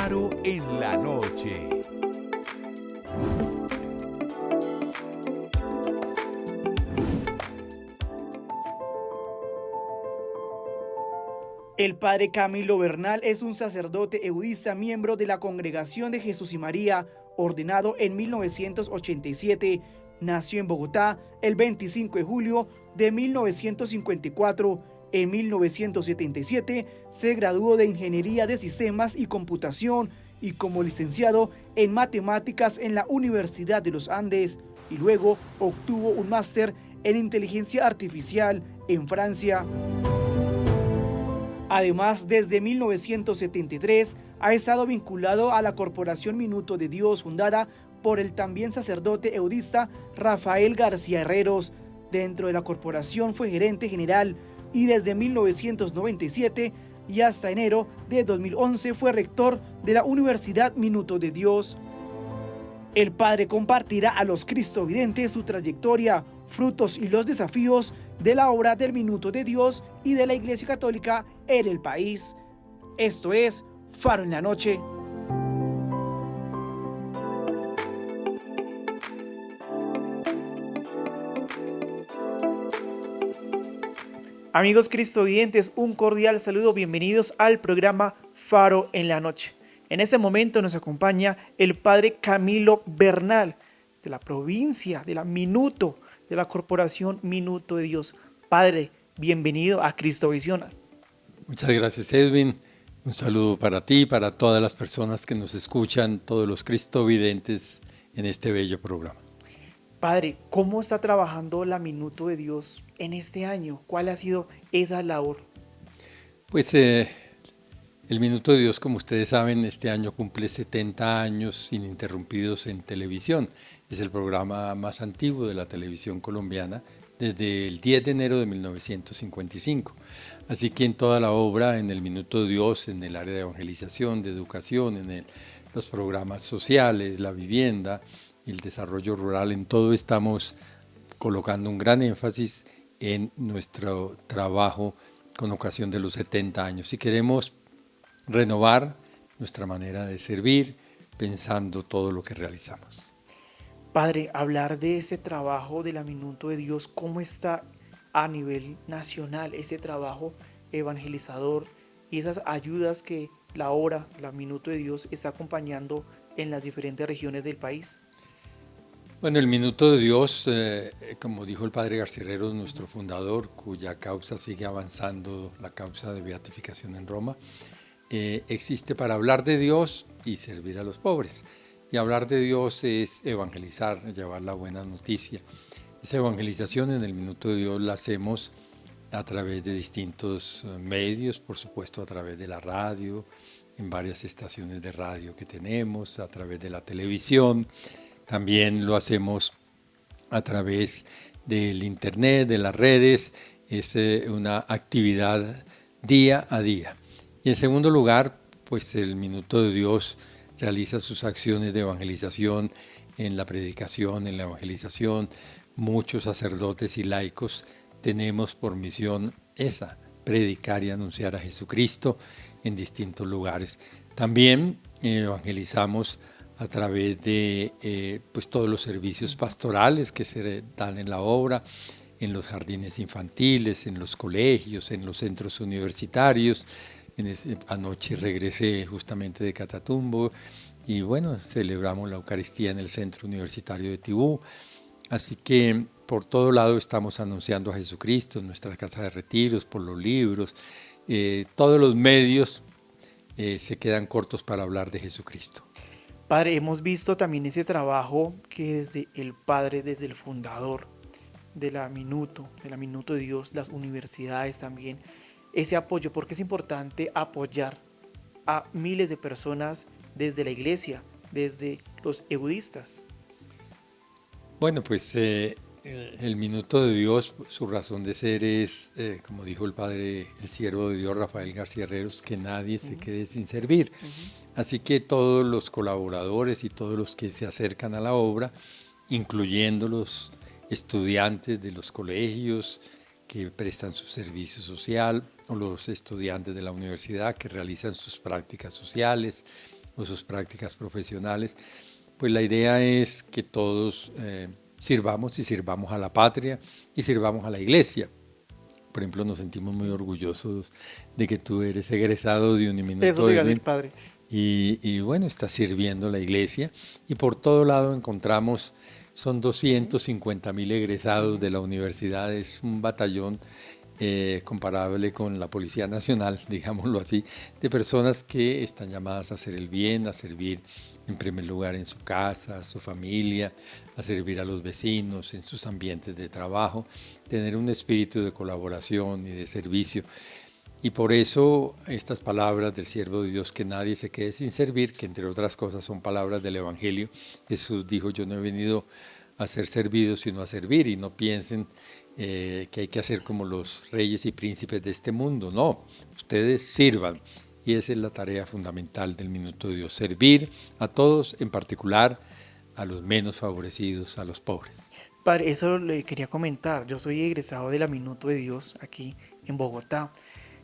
Faro en la noche. El padre Camilo Bernal es un sacerdote eudista, miembro de la Congregación de Jesús y María, ordenado en 1987. Nació en Bogotá el 25 de julio de 1954. En 1977 se graduó de Ingeniería de Sistemas y Computación y como licenciado en Matemáticas en la Universidad de los Andes, y luego obtuvo un máster en Inteligencia Artificial en Francia. Además, desde 1973 ha estado vinculado a la Corporación Minuto de Dios, fundada por el también sacerdote eudista Rafael García Herreros. Dentro de la corporación fue gerente general y desde 1997 y hasta enero de 2011 fue rector de la Universidad Minuto de Dios. El padre compartirá a los cristovidentes su trayectoria, frutos y los desafíos de la obra del Minuto de Dios y de la Iglesia Católica en el país. Esto es Faro en la Noche. Amigos cristovidentes, un cordial saludo, bienvenidos al programa Faro en la Noche. En este momento nos acompaña el padre Camilo Bernal, de la provincia, de la Minuto, de la Corporación Minuto de Dios. Padre, bienvenido a Cristovisión. Muchas gracias, Edwin. Un saludo para ti, para todas las personas que nos escuchan, todos los cristovidentes en este bello programa. Padre, ¿cómo está trabajando la Minuto de Dios en este año? ¿Cuál ha sido esa labor? Pues el Minuto de Dios, como ustedes saben, este año cumple 70 años ininterrumpidos en televisión. Es el programa más antiguo de la televisión colombiana desde el 10 de enero de 1955. Así que en toda la obra, en el Minuto de Dios, en el área de evangelización, de educación, en los programas sociales, la vivienda, el desarrollo rural, en todo estamos colocando un gran énfasis en nuestro trabajo con ocasión de los 70 años. Y queremos renovar nuestra manera de servir pensando todo lo que realizamos. Padre, hablar de ese trabajo de la Minuto de Dios, ¿cómo está a nivel nacional ese trabajo evangelizador y esas ayudas que la obra, la Minuto de Dios, está acompañando en las diferentes regiones del país? Bueno, el Minuto de Dios, como dijo el padre García Herreros, nuestro fundador, cuya causa sigue avanzando, la causa de beatificación en Roma, existe para hablar de Dios y servir a los pobres. Y hablar de Dios es evangelizar, llevar la buena noticia. Esa evangelización en el Minuto de Dios la hacemos a través de distintos medios, por supuesto a través de la radio, en varias estaciones de radio que tenemos, a través de la televisión. También lo hacemos a través del internet, de las redes. Es una actividad día a día. Y en segundo lugar, pues el Minuto de Dios realiza sus acciones de evangelización en la predicación, en la evangelización. Muchos sacerdotes y laicos tenemos por misión esa, predicar y anunciar a Jesucristo en distintos lugares. También evangelizamos a través de pues todos los servicios pastorales que se dan en la obra, en los jardines infantiles, en los colegios, en los centros universitarios. Anoche regresé justamente de Catatumbo y bueno, celebramos la Eucaristía en el Centro Universitario de Tibú. Así que por todo lado estamos anunciando a Jesucristo en nuestra casa de retiros, por los libros. Todos los medios se quedan cortos para hablar de Jesucristo. Padre, hemos visto también ese trabajo que desde el Padre, desde el fundador de la Minuto de Dios, las universidades también, ese apoyo, porque es importante apoyar a miles de personas desde la iglesia, desde los eudistas. Bueno, pues el Minuto de Dios, su razón de ser es, como dijo el padre, el siervo de Dios Rafael García Herreros, que nadie se quede sin servir. Así que todos los colaboradores y todos los que se acercan a la obra, incluyendo los estudiantes de los colegios que prestan su servicio social o los estudiantes de la universidad que realizan sus prácticas sociales, o sus prácticas profesionales. Pues la idea es que todos sirvamos y sirvamos a la patria y sirvamos a la iglesia. Por ejemplo, nos sentimos muy orgullosos de que tú eres egresado de Eso Uniminuto le iba a decir, Edwin padre. y bueno, estás sirviendo a la iglesia y por todo lado encontramos, son 250.000 egresados de la universidad, es un batallón comparable con la Policía Nacional, digámoslo así, de personas que están llamadas a hacer el bien, a servir en primer lugar en su casa, a su familia, a servir a los vecinos, en sus ambientes de trabajo, tener un espíritu de colaboración y de servicio. Y por eso estas palabras del siervo de Dios, que nadie se quede sin servir, que entre otras cosas son palabras del Evangelio. Jesús dijo, yo no he venido a ser servido, sino a servir, y no piensen que hay que hacer como los reyes y príncipes de este mundo. No, ustedes sirvan. Y esa es la tarea fundamental del Minuto de Dios, servir a todos, en particular a los menos favorecidos, a los pobres. Padre, eso le quería comentar. Yo soy egresado de la Minuto de Dios aquí en Bogotá.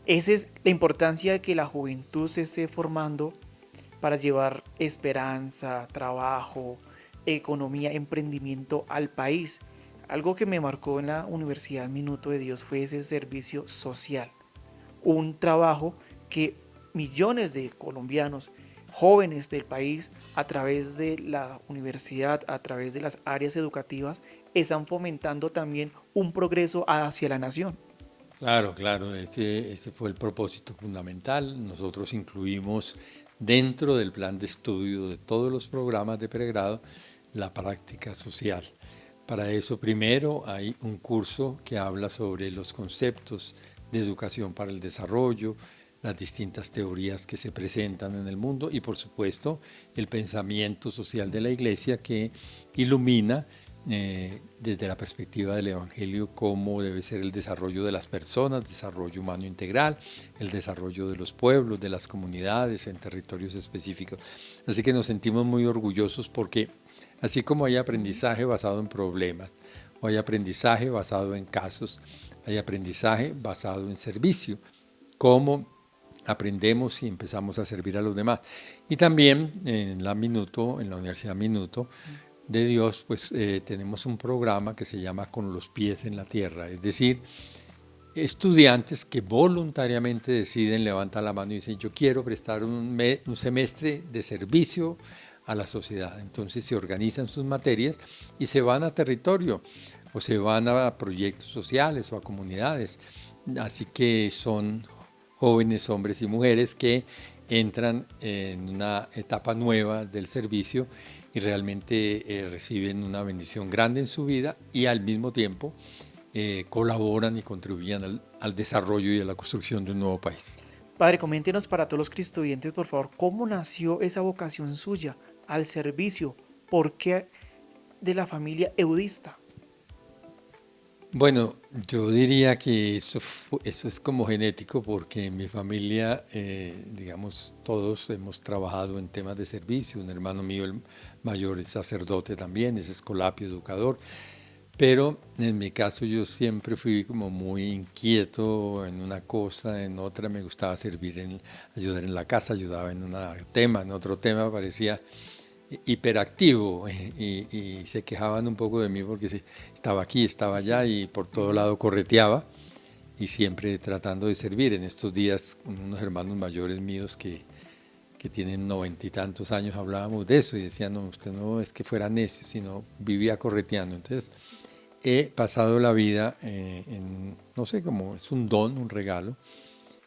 Esa es la importancia de que la juventud se esté formando para llevar esperanza, trabajo, economía, emprendimiento al país. Algo que me marcó en la Universidad Minuto de Dios fue ese servicio social, un trabajo que millones de colombianos, jóvenes del país, a través de la universidad, a través de las áreas educativas, están fomentando también un progreso hacia la nación. Claro, claro, ese fue el propósito fundamental. Nosotros incluimos dentro del plan de estudio de todos los programas de pregrado la práctica social. Para eso primero hay un curso que habla sobre los conceptos de educación para el desarrollo, las distintas teorías que se presentan en el mundo y por supuesto el pensamiento social de la Iglesia que ilumina desde la perspectiva del Evangelio cómo debe ser el desarrollo de las personas, desarrollo humano integral, el desarrollo de los pueblos, de las comunidades en territorios específicos. Así que nos sentimos muy orgullosos porque así como hay aprendizaje basado en problemas, o hay aprendizaje basado en casos, hay aprendizaje basado en servicio, cómo aprendemos y empezamos a servir a los demás. Y también en la Universidad Minuto de Dios, pues tenemos un programa que se llama Con los pies en la tierra, es decir, estudiantes que voluntariamente deciden, levantan la mano y dicen, yo quiero prestar un semestre de servicio a la sociedad. Entonces se organizan sus materias y se van a territorio o se van a proyectos sociales o a comunidades. Así que son jóvenes, hombres y mujeres que entran en una etapa nueva del servicio y realmente reciben una bendición grande en su vida y al mismo tiempo colaboran y contribuyen al desarrollo y a la construcción de un nuevo país. Padre, coméntenos para todos los cristoyentes, por favor, cómo nació esa vocación suya al servicio, por qué de la familia eudista. Bueno, yo diría que eso es como genético porque en mi familia, digamos, todos hemos trabajado en temas de servicio. Un hermano mío, el mayor, es sacerdote también, es escolapio, educador. Pero en mi caso yo siempre fui como muy inquieto en una cosa, en otra. Me gustaba servir, ayudar en la casa, ayudaba en un tema, en otro tema parecía hiperactivo y se quejaban un poco de mí porque estaba aquí, estaba allá y por todo lado correteaba y siempre tratando de servir. En estos días unos hermanos mayores míos que tienen 90 y tantos años hablábamos de eso y decían, no, usted no es que fuera necio, sino vivía correteando. Entonces he pasado la vida no sé, como es un don, un regalo,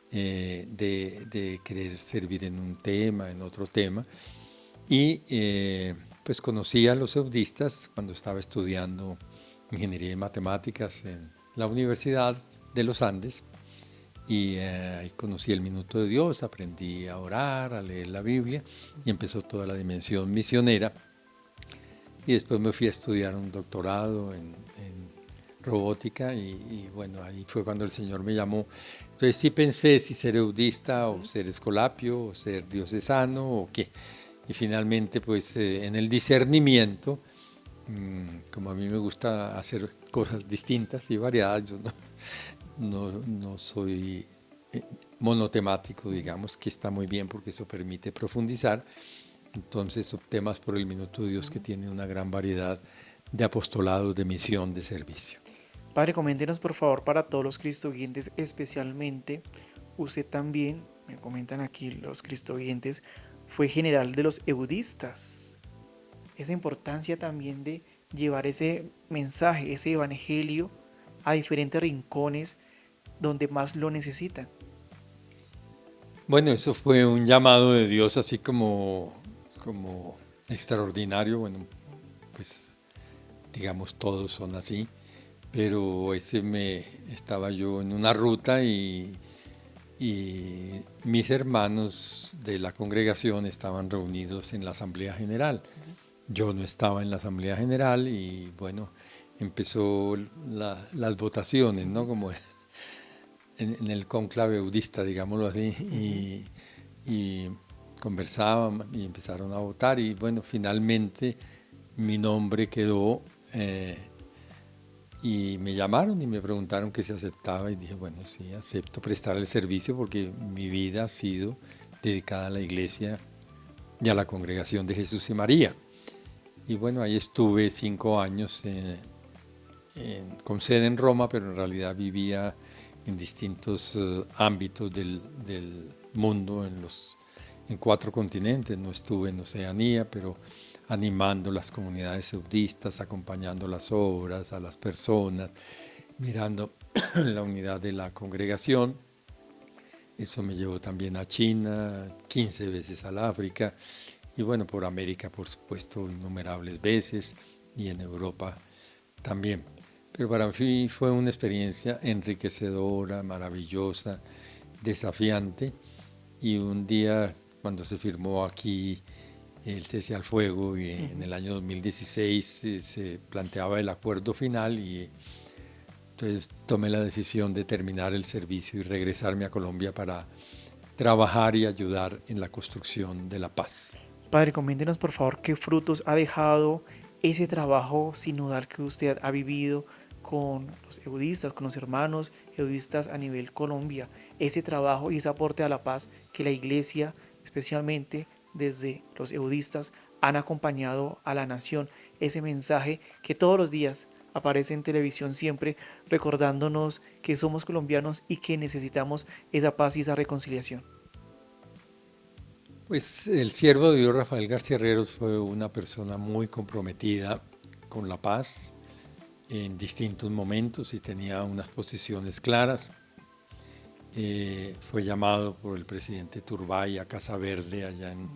de querer servir en un tema, en otro tema. Y pues conocí a los eudistas cuando estaba estudiando ingeniería de matemáticas en la Universidad de los Andes y ahí conocí el Minuto de Dios, aprendí a orar, a leer la Biblia y empezó toda la dimensión misionera y después me fui a estudiar un doctorado en robótica y bueno, ahí fue cuando el Señor me llamó. Entonces sí pensé si ser eudista o ser escolapio o ser diocesano o qué. Y finalmente, pues en el discernimiento, como a mí me gusta hacer cosas distintas y variadas, yo no soy monotemático, digamos, que está muy bien porque eso permite profundizar. Entonces opté más por el Minuto de Dios, que tiene una gran variedad de apostolados, de misión, de servicio. Padre, coméntenos por favor para todos los cristoyentes, especialmente usted también, me comentan aquí los cristoyentes, fue general de los eudistas. Esa importancia también de llevar ese mensaje, ese evangelio a diferentes rincones donde más lo necesitan. Bueno, eso fue un llamado de Dios así como extraordinario. Bueno, pues digamos todos son así, pero estaba yo en una ruta y mis hermanos de la congregación estaban reunidos en la Asamblea General. Yo no estaba en la Asamblea General y bueno, empezó las votaciones, ¿no? Como en el cónclave eudista, digámoslo así, y conversaban y empezaron a votar y bueno, finalmente mi nombre quedó y me llamaron y me preguntaron que si aceptaba y dije, bueno, sí, acepto prestar el servicio porque mi vida ha sido dedicada a la iglesia y a la congregación de Jesús y María. Y bueno, ahí estuve 5 años con sede en Roma, pero en realidad vivía en distintos ámbitos del mundo, en 4 continentes. No estuve en Oceanía, pero animando las comunidades eudistas, acompañando las obras, a las personas, mirando la unidad de la congregación. Eso me llevó también a China, 15 veces al África, y bueno, por América, por supuesto, innumerables veces, y en Europa también. Pero para mí fue una experiencia enriquecedora, maravillosa, desafiante, y un día cuando se firmó aquí el cese al fuego y en el año 2016 se planteaba el acuerdo final y entonces tomé la decisión de terminar el servicio y regresarme a Colombia para trabajar y ayudar en la construcción de la paz. Padre, coméntenos por favor qué frutos ha dejado ese trabajo sinodal que usted ha vivido con los eudistas, con los hermanos eudistas a nivel Colombia, ese trabajo y ese aporte a la paz que la iglesia, especialmente desde los eudistas, han acompañado a la nación, ese mensaje que todos los días aparece en televisión siempre recordándonos que somos colombianos y que necesitamos esa paz y esa reconciliación. Pues el siervo de Dios Rafael García Herreros fue una persona muy comprometida con la paz en distintos momentos y tenía unas posiciones claras. Fue llamado por el presidente Turbay a Casa Verde, allá en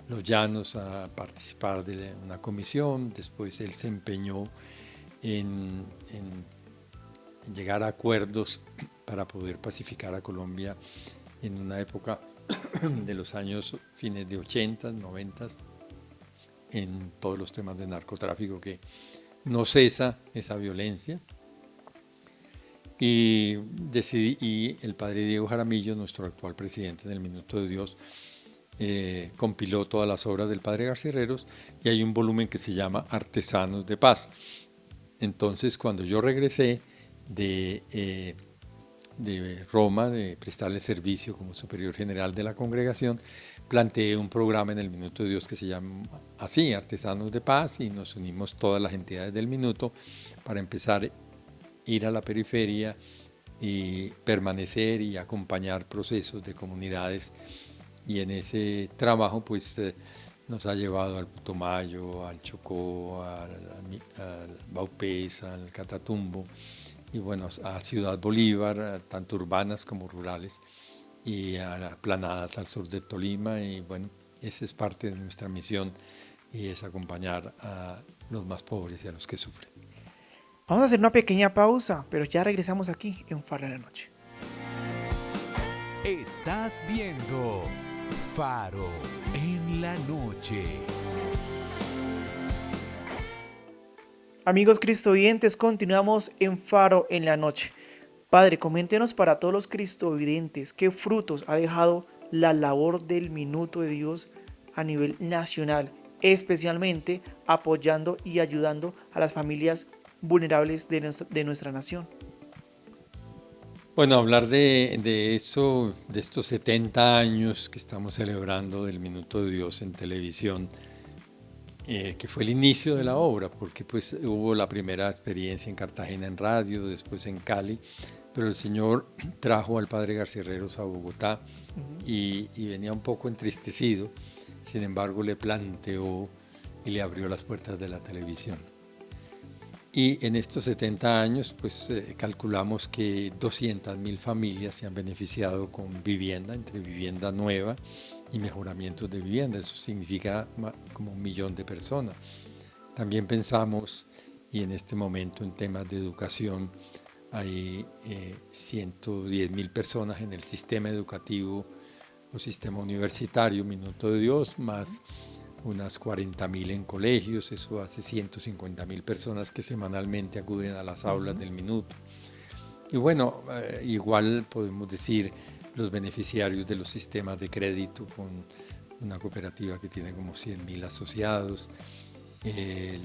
Los Llanos, a participar de una comisión. Después él se empeñó en llegar a acuerdos para poder pacificar a Colombia en una época de los años fines de 80, 90, en todos los temas de narcotráfico, que no cesa esa violencia. Y el padre Diego Jaramillo, nuestro actual presidente del Minuto de Dios, compiló todas las obras del padre García Herreros y hay un volumen que se llama Artesanos de Paz. Entonces, cuando yo regresé de Roma, de prestarle servicio como superior general de la congregación, planteé un programa en el Minuto de Dios que se llama así, Artesanos de Paz, y nos unimos todas las entidades del Minuto para empezar a ir a la periferia y permanecer y acompañar procesos de comunidades. Y en ese trabajo pues nos ha llevado al Putumayo, al Chocó, al Baupés, al Catatumbo, y bueno, a Ciudad Bolívar, tanto urbanas como rurales, y a las planadas al sur de Tolima, y bueno, esa es parte de nuestra misión y es acompañar a los más pobres y a los que sufren. Vamos a hacer una pequeña pausa, pero ya regresamos aquí en Faro en la Noche. Estás viendo Faro en la Noche. Amigos cristovidentes, continuamos en Faro en la Noche. Padre, coméntenos para todos los cristovidentes qué frutos ha dejado la labor del Minuto de Dios a nivel nacional, especialmente apoyando y ayudando a las familias vulnerables de nuestra nación. Bueno, hablar de eso, de estos 70 años que estamos celebrando del Minuto de Dios en televisión, que fue el inicio de la obra, porque pues hubo la primera experiencia en Cartagena en radio, después en Cali, pero el Señor trajo al padre García Herreros a Bogotá y venía un poco entristecido, sin embargo le planteó y le abrió las puertas de la televisión. Y en estos 70 años, pues calculamos que 200.000 familias se han beneficiado con vivienda, entre vivienda nueva y mejoramientos de vivienda. Eso significa como 1 millón de personas. También pensamos, y en este momento en temas de educación, hay 110.000 personas en el sistema educativo o sistema universitario, Minuto de Dios, más unas 40.000 en colegios, eso hace 150.000 personas que semanalmente acuden a las aulas del Minuto. Y bueno, igual podemos decir los beneficiarios de los sistemas de crédito con una cooperativa que tiene como 100.000 asociados,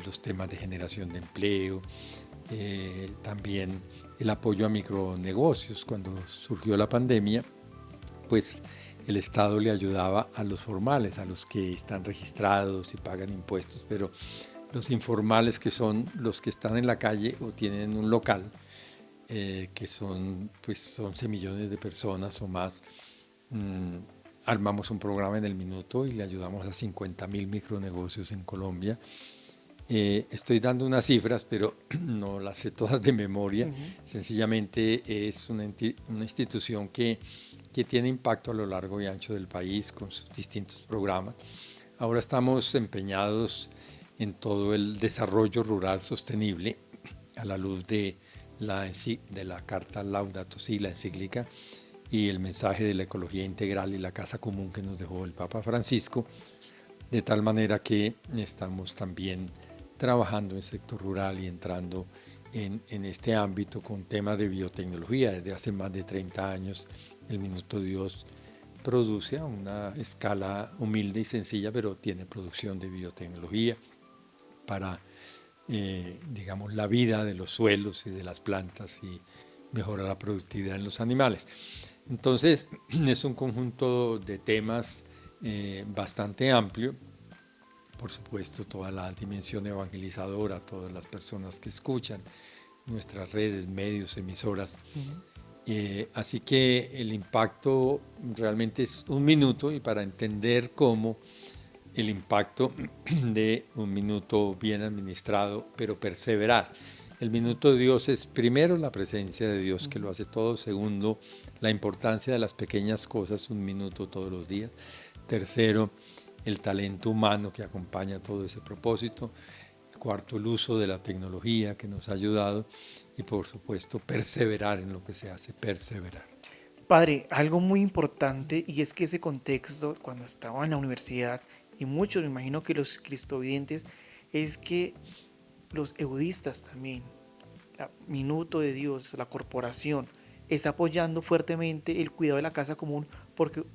los temas de generación de empleo, también el apoyo a micronegocios. Cuando surgió la pandemia, pues el Estado le ayudaba a los formales, a los que están registrados y pagan impuestos, pero los informales, que son los que están en la calle o tienen un local, que son pues 11 millones de personas o más, armamos un programa en el Minuto y le ayudamos a 50.000 micronegocios en Colombia. Estoy dando unas cifras, pero no las sé todas de memoria. Sencillamente es una institución que tiene impacto a lo largo y ancho del país con sus distintos programas. Ahora estamos empeñados en todo el desarrollo rural sostenible a la luz de la carta Laudato Si, la encíclica, y el mensaje de la ecología integral y la casa común que nos dejó el Papa Francisco, de tal manera que estamos también trabajando en el sector rural y entrando en este ámbito con temas de biotecnología. Desde hace más de 30 años el Minuto Dios produce a una escala humilde y sencilla, pero tiene producción de biotecnología para, digamos, la vida de los suelos y de las plantas y mejora la productividad en los animales. Entonces, es un conjunto de temas bastante amplio. Por supuesto, toda la dimensión evangelizadora, todas las personas que escuchan, nuestras redes, medios, emisoras. Así que el impacto realmente es 1 minuto, y para entender cómo el impacto de 1 minuto bien administrado, pero perseverar. El Minuto de Dios es, primero, la presencia de Dios que lo hace todo. Segundo, la importancia de las pequeñas cosas, 1 minuto todos los días. Tercero, el talento humano que acompaña todo ese propósito. Cuarto, el uso de la tecnología que nos ha ayudado. Y por supuesto, perseverar en lo que se hace, perseverar. Padre, algo muy importante, y es que ese contexto, cuando estaba en la universidad, y muchos, me imagino que los cristovidentes, es que los eudistas también, la Minuto de Dios, la corporación, está apoyando fuertemente el cuidado de la casa común, porque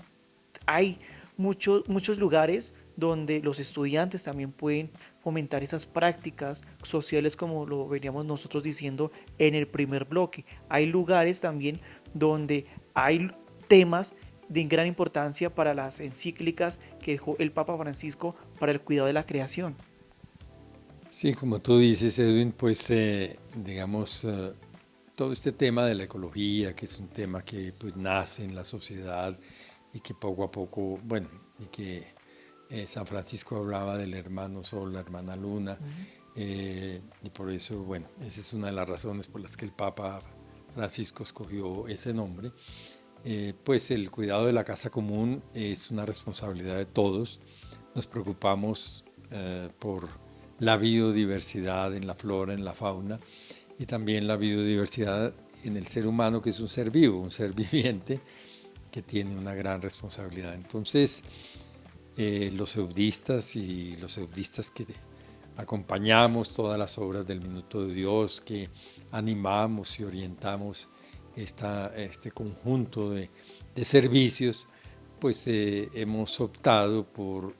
hay muchos lugares donde los estudiantes también pueden fomentar esas prácticas sociales, como lo veníamos nosotros diciendo en el primer bloque. Hay lugares también donde hay temas de gran importancia para las encíclicas que dejó el Papa Francisco para el cuidado de la creación. Sí, como tú dices, Edwin, pues digamos, todo este tema de la ecología, que es un tema que pues nace en la sociedad y que poco a poco, bueno, y que San Francisco hablaba del hermano Sol, la hermana Luna, y por eso, bueno, esa es una de las razones por las que el Papa Francisco escogió ese nombre. Pues el cuidado de la casa común es una responsabilidad de todos. Nos preocupamos por la biodiversidad en la flora, en la fauna, y también la biodiversidad en el ser humano, que es un ser vivo, un ser viviente, que tiene una gran responsabilidad. Entonces, los eudistas y los eudistas que acompañamos todas las obras del Minuto de Dios, que animamos y orientamos este conjunto de servicios, pues hemos optado por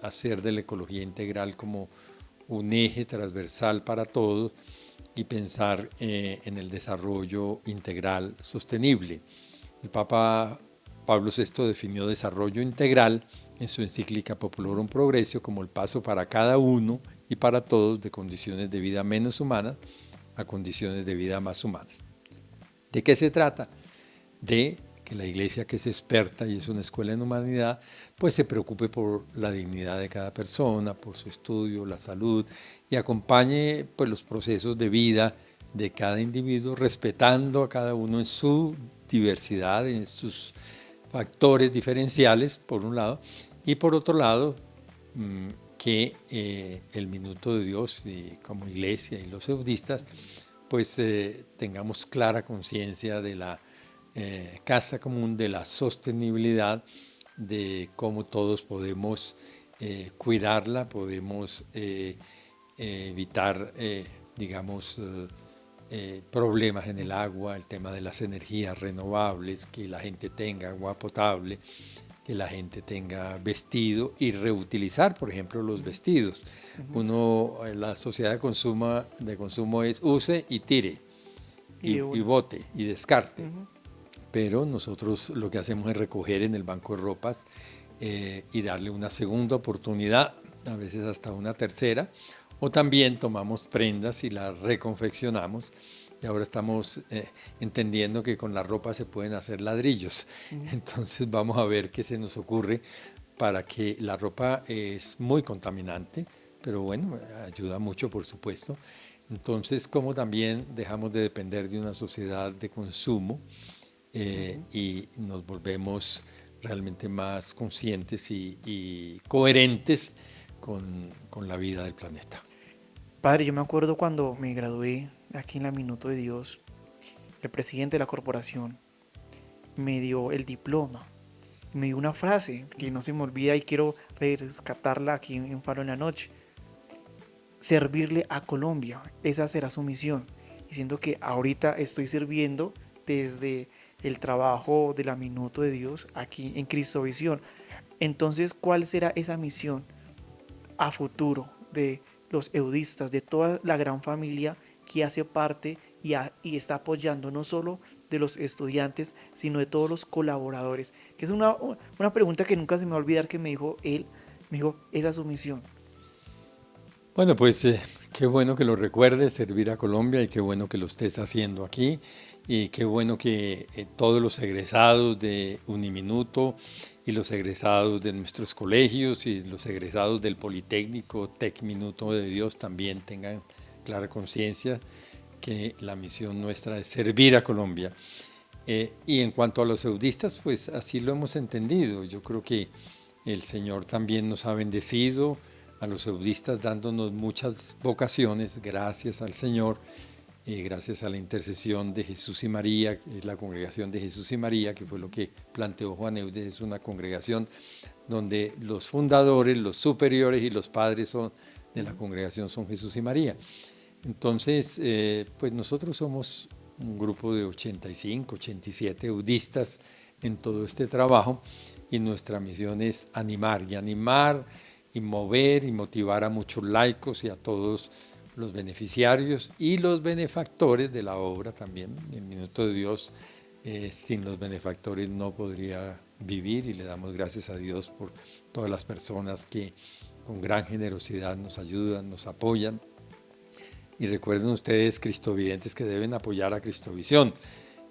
hacer de la ecología integral como un eje transversal para todos, y pensar en el desarrollo integral sostenible. El Papa Pablo VI definió desarrollo integral en su encíclica Populorum Progressio como el paso para cada uno y para todos de condiciones de vida menos humanas a condiciones de vida más humanas. ¿De qué se trata? De que la Iglesia, que es experta y es una escuela en humanidad, pues se preocupe por la dignidad de cada persona, por su estudio, la salud, y acompañe pues los procesos de vida de cada individuo, respetando a cada uno en su diversidad, en sus factores diferenciales, por un lado, y por otro lado, que el Minuto de Dios y como Iglesia y los eudistas, pues tengamos clara conciencia de la casa común, de la sostenibilidad, de cómo todos podemos cuidarla, podemos evitar, digamos, problemas en el agua, el tema de las energías renovables, que la gente tenga agua potable, que la gente tenga vestido y reutilizar, por ejemplo, los vestidos. La sociedad de consumo es use y tire, y bote y descarte. Pero nosotros lo que hacemos es recoger en el banco de ropas y darle una segunda oportunidad, a veces hasta una tercera, o también tomamos prendas y las reconfeccionamos. Y ahora estamos entendiendo que con la ropa se pueden hacer ladrillos. Entonces vamos a ver qué se nos ocurre para que la ropa es muy contaminante, pero bueno, ayuda mucho, por supuesto. Entonces, como también dejamos de depender de una sociedad de consumo y nos volvemos realmente más conscientes y coherentes con la vida del planeta. Padre, yo me acuerdo cuando me gradué aquí en la Minuto de Dios, el presidente de la corporación me dio el diploma, me dio una frase que no se me olvida y quiero rescatarla aquí en Faro en la Noche. Servirle a Colombia, esa será su misión. Y siento que ahorita estoy sirviendo desde el trabajo de la Minuto de Dios aquí en Cristovisión. Entonces, ¿cuál será esa misión a futuro de los eudistas, de toda la gran familia que hace parte y está apoyando no solo de los estudiantes, sino de todos los colaboradores? Que es una pregunta que nunca se me va a olvidar que me dijo él, me dijo, esa es su misión. Bueno, pues qué bueno que lo recuerdes, servir a Colombia, y qué bueno que lo estés haciendo aquí, y qué bueno que todos los egresados de Uniminuto y los egresados de nuestros colegios y los egresados del Politécnico Tec Minuto de Dios también tengan clara conciencia que la misión nuestra es servir a Colombia. Y en cuanto a los eudistas, pues así lo hemos entendido. Yo creo que el Señor también nos ha bendecido a los eudistas dándonos muchas vocaciones, gracias al Señor, gracias a la intercesión de Jesús y María, que es la congregación de Jesús y María, que fue lo que planteó Juan Eudes. Es una congregación donde los fundadores, los superiores y los padres de la congregación son Jesús y María. Entonces, pues nosotros somos un grupo de 85, 87 eudistas en todo este trabajo, y nuestra misión es animar y mover y motivar a muchos laicos y a todos los beneficiarios y los benefactores de la obra también. El Minuto de Dios, sin los benefactores no podría vivir, y le damos gracias a Dios por todas las personas que con gran generosidad nos ayudan, nos apoyan. Y recuerden ustedes, cristovidentes, que deben apoyar a Cristovisión.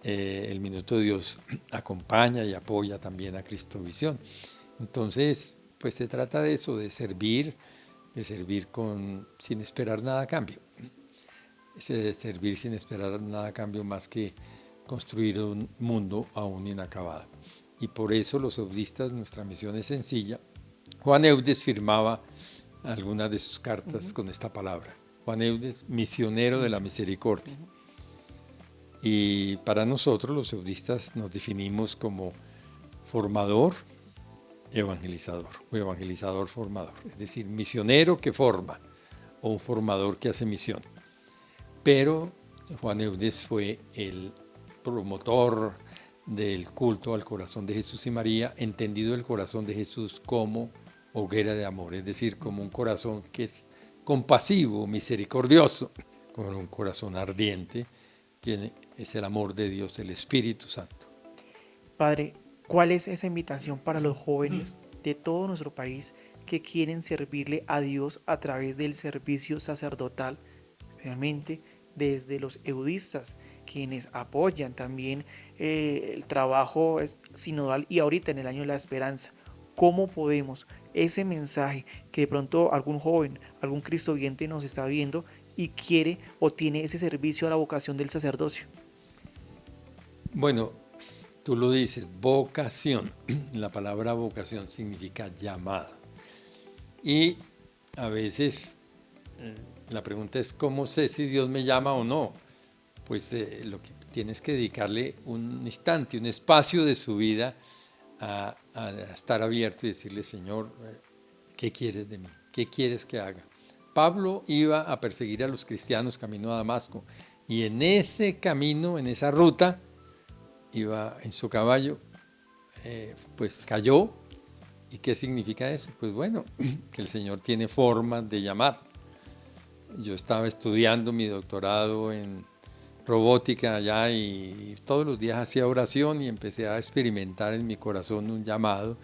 El Minuto de Dios acompaña y apoya también a Cristovisión. Entonces, pues se trata de eso, de servir sin esperar nada a cambio. De servir sin esperar nada a cambio, más que construir un mundo aún inacabado. Y por eso los eudistas, nuestra misión es sencilla. Juan Eudes firmaba algunas de sus cartas con esta palabra. Juan Eudes, misionero de la misericordia. Y para nosotros los eudistas nos definimos como formador, evangelizador o evangelizador formador, es decir, misionero que forma o un formador que hace misión. Pero Juan Eudes fue el promotor del culto al corazón de Jesús y María, entendido el corazón de Jesús como hoguera de amor, es decir, como un corazón que es compasivo, misericordioso, con un corazón ardiente, que es el amor de Dios, el Espíritu Santo. Padre, ¿cuál es esa invitación para los jóvenes de todo nuestro país que quieren servirle a Dios a través del servicio sacerdotal, especialmente desde los eudistas, quienes apoyan también el trabajo sinodal y ahorita en el año de la esperanza? ¿Cómo podemos ese mensaje que de pronto algún joven, algún cristoviente nos está viendo y quiere o tiene ese servicio a la vocación del sacerdocio? Bueno, tú lo dices, vocación. La palabra vocación significa llamada. Y a veces la pregunta es, ¿cómo sé si Dios me llama o no? Pues lo que tienes que dedicarle un instante, un espacio de su vida a estar abierto y decirle, Señor, ¿qué quieres de mí? ¿Qué quieres que haga? Pablo iba a perseguir a los cristianos camino a Damasco y en ese camino, en esa ruta, iba en su caballo, pues cayó. ¿Y qué significa eso? Pues bueno, que el Señor tiene formas de llamar. Yo estaba estudiando mi doctorado en robótica allá y todos los días hacía oración y empecé a experimentar en mi corazón un llamado,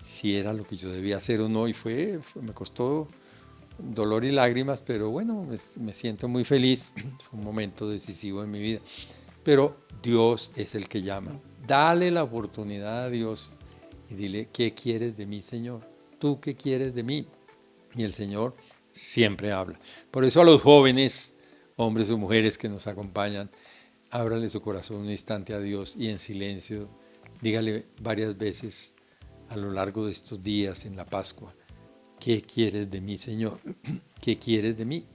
si era lo que yo debía hacer o no, y me costó dolor y lágrimas, pero bueno, me siento muy feliz, fue un momento decisivo en mi vida. Pero Dios es el que llama. Dale la oportunidad a Dios y dile, ¿qué quieres de mí, Señor? ¿Tú qué quieres de mí? Y el Señor siempre habla. Por eso a los jóvenes, hombres o mujeres que nos acompañan, ábrale su corazón un instante a Dios y en silencio, dígale varias veces a lo largo de estos días en la Pascua, ¿qué quieres de mí, Señor? ¿Qué quieres de mí?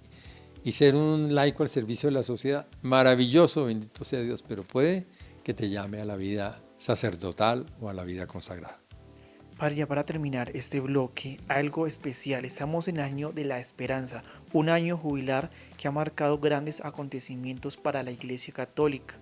Y ser un laico al servicio de la sociedad, maravilloso, bendito sea Dios, pero puede que te llame a la vida sacerdotal o a la vida consagrada. Ya para terminar este bloque, algo especial. Estamos en el año de la esperanza, un año jubilar que ha marcado grandes acontecimientos para la Iglesia Católica.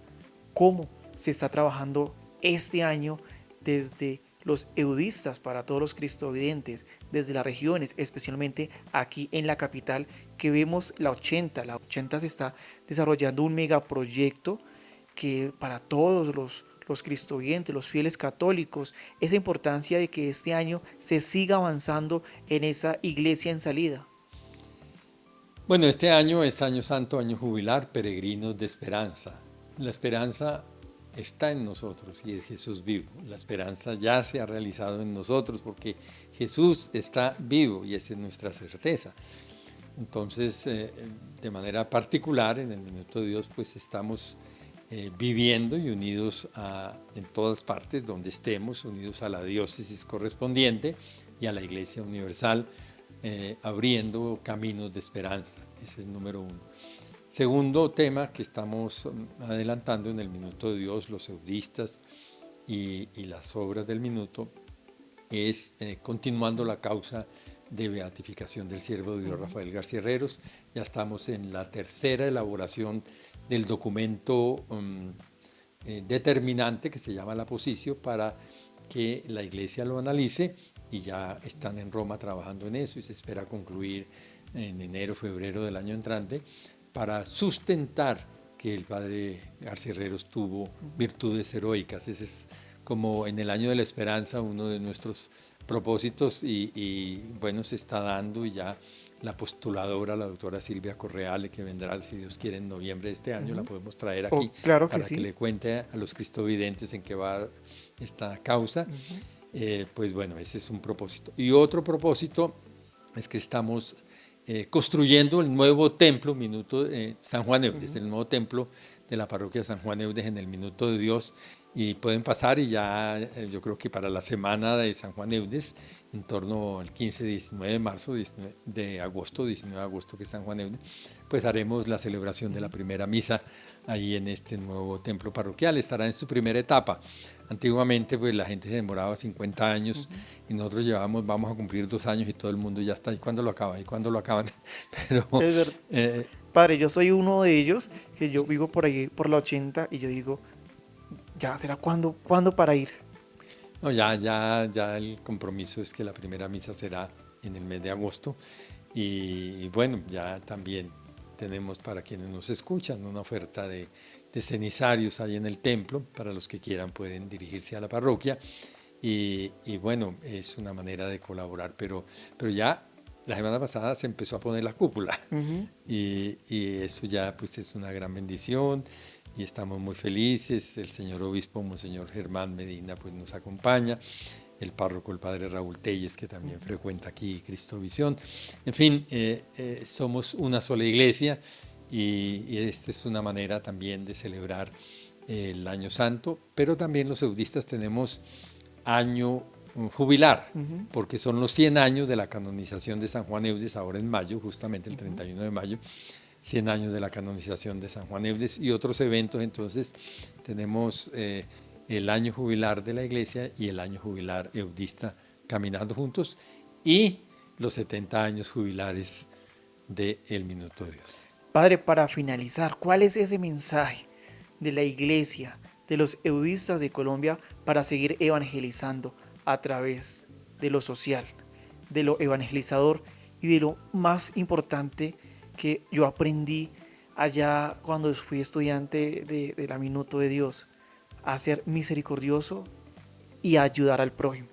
¿Cómo se está trabajando este año desde los eudistas para todos los cristovidentes, desde las regiones, especialmente aquí en la capital, que vemos la 80 se está desarrollando un megaproyecto que para todos los cristovidentes, los fieles católicos, esa importancia de que este año se siga avanzando en esa iglesia en salida? Bueno, este año es año santo, año jubilar, peregrinos de esperanza. La esperanza está en nosotros y es Jesús vivo. La esperanza ya se ha realizado en nosotros porque Jesús está vivo y esa es nuestra certeza. Entonces, de manera particular, en el Minuto de Dios, pues estamos viviendo y unidos en todas partes donde estemos, unidos a la diócesis correspondiente y a la Iglesia Universal, abriendo caminos de esperanza. Ese es número uno. Segundo tema que estamos adelantando en el Minuto de Dios, los eudistas y las obras del minuto, es continuando la causa de beatificación del siervo de Dios Rafael García Herreros. Ya estamos en la tercera elaboración del documento determinante que se llama la Posicio para que la Iglesia lo analice y ya están en Roma trabajando en eso y se espera concluir en enero, febrero del año entrante para sustentar que el padre García Herreros tuvo virtudes heroicas. Ese es como en el año de la esperanza uno de nuestros propósitos y bueno, se está dando y ya la postuladora, la doctora Silvia Correale, que vendrá, si Dios quiere, en noviembre de este año, la podemos traer aquí claro para sí. que le cuente a los cristovidentes en qué va esta causa. Pues bueno, ese es un propósito. Y otro propósito es que estamos construyendo el nuevo templo Minuto San Juan Eudes, el nuevo templo de la parroquia San Juan Eudes en el Minuto de Dios, y pueden pasar y ya yo creo que para la semana de San Juan Eudes, en torno al 15-19 de marzo, 19 de agosto que es San Juan Eudes, pues haremos la celebración de la primera misa ahí en este nuevo templo parroquial. Estará en su primera etapa. Antiguamente pues la gente se demoraba 50 años y nosotros vamos a cumplir 2 años y todo el mundo ya está, ¿y cuándo lo acaban? ¿Y cuándo lo acaban? Pero, Padre, yo soy uno de ellos, que yo vivo por ahí, por la 80, y yo digo, ya será cuándo para ir. No, ya el compromiso es que la primera misa será en el mes de agosto y bueno, ya también tenemos para quienes nos escuchan una oferta de cenizarios ahí en el templo. Para los que quieran pueden dirigirse a la parroquia. Y bueno, es una manera de colaborar, pero ya la semana pasada se empezó a poner la cúpula. Y eso ya pues es una gran bendición y estamos muy felices. El señor obispo, Monseñor Germán Medina, pues nos acompaña. El párroco, el padre Raúl Telles, que también frecuenta aquí Cristovisión. En fin, somos una sola iglesia y esta es una manera también de celebrar el Año Santo, pero también los eudistas tenemos año jubilar, porque son los 100 años de la canonización de San Juan Eudes, ahora en mayo, justamente el 31 de mayo, 100 años de la canonización de San Juan Eudes y otros eventos. Entonces tenemos el año jubilar de la iglesia y el año jubilar eudista caminando juntos, y los 70 años jubilares del Minuto de Dios. Padre, para finalizar, ¿cuál es ese mensaje de la iglesia, de los eudistas de Colombia, para seguir evangelizando a través de lo social, de lo evangelizador y de lo más importante que yo aprendí allá cuando fui estudiante de la Minuto de Dios, a ser misericordioso y a ayudar al prójimo?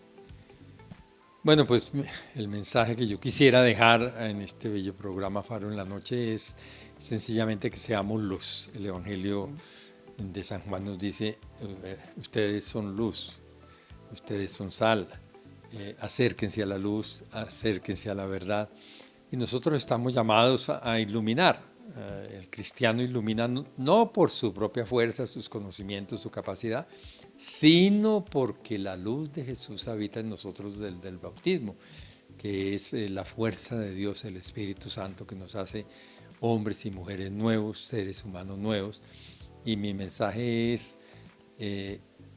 Bueno, pues el mensaje que yo quisiera dejar en este bello programa Faro en la Noche es sencillamente que seamos luz. El Evangelio de San Juan nos dice, ustedes son luz, ustedes son sal, acérquense a la luz, acérquense a la verdad. Y nosotros estamos llamados a iluminar. El cristiano ilumina no por su propia fuerza, sus conocimientos, su capacidad, sino porque la luz de Jesús habita en nosotros del bautismo, que es la fuerza de Dios, el Espíritu Santo, que nos hace hombres y mujeres nuevos, seres humanos nuevos. Y mi mensaje es,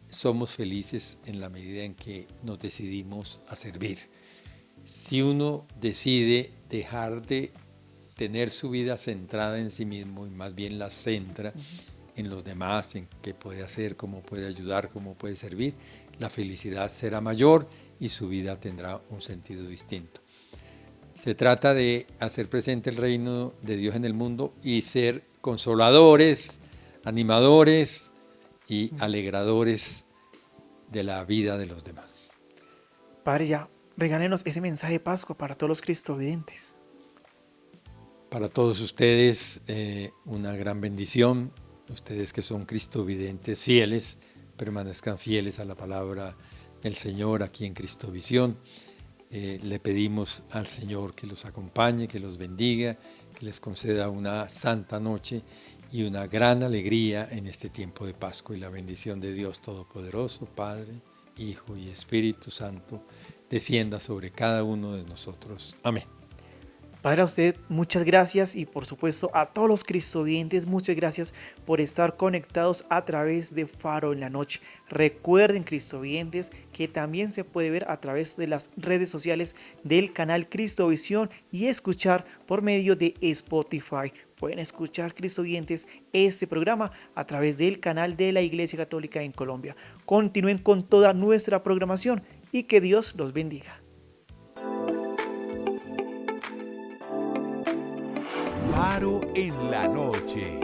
somos felices en la medida en que nos decidimos a servir. Si uno decide dejar de tener su vida centrada en sí mismo y más bien la centra en los demás, en qué puede hacer, cómo puede ayudar, cómo puede servir, la felicidad será mayor y su vida tendrá un sentido distinto. Se trata de hacer presente el reino de Dios en el mundo y ser consoladores, animadores y alegradores de la vida de los demás. Padre, ya regálenos ese mensaje de Pascua para todos los cristovidentes. Para todos ustedes una gran bendición. Ustedes que son cristovidentes fieles, permanezcan fieles a la palabra del Señor aquí en Cristovisión. Le pedimos al Señor que los acompañe, que los bendiga, que les conceda una santa noche y una gran alegría en este tiempo de Pascua. Y la bendición de Dios Todopoderoso, Padre, Hijo y Espíritu Santo, descienda sobre cada uno de nosotros. Amén. Padre, a usted muchas gracias y por supuesto a todos los cristovidentes, muchas gracias por estar conectados a través de Faro en la Noche. Recuerden, cristovidentes, que también se puede ver a través de las redes sociales del canal Cristovisión y escuchar por medio de Spotify. Pueden escuchar, cristovidentes, este programa a través del canal de la Iglesia Católica en Colombia. Continúen con toda nuestra programación y que Dios los bendiga. Faro en la Noche.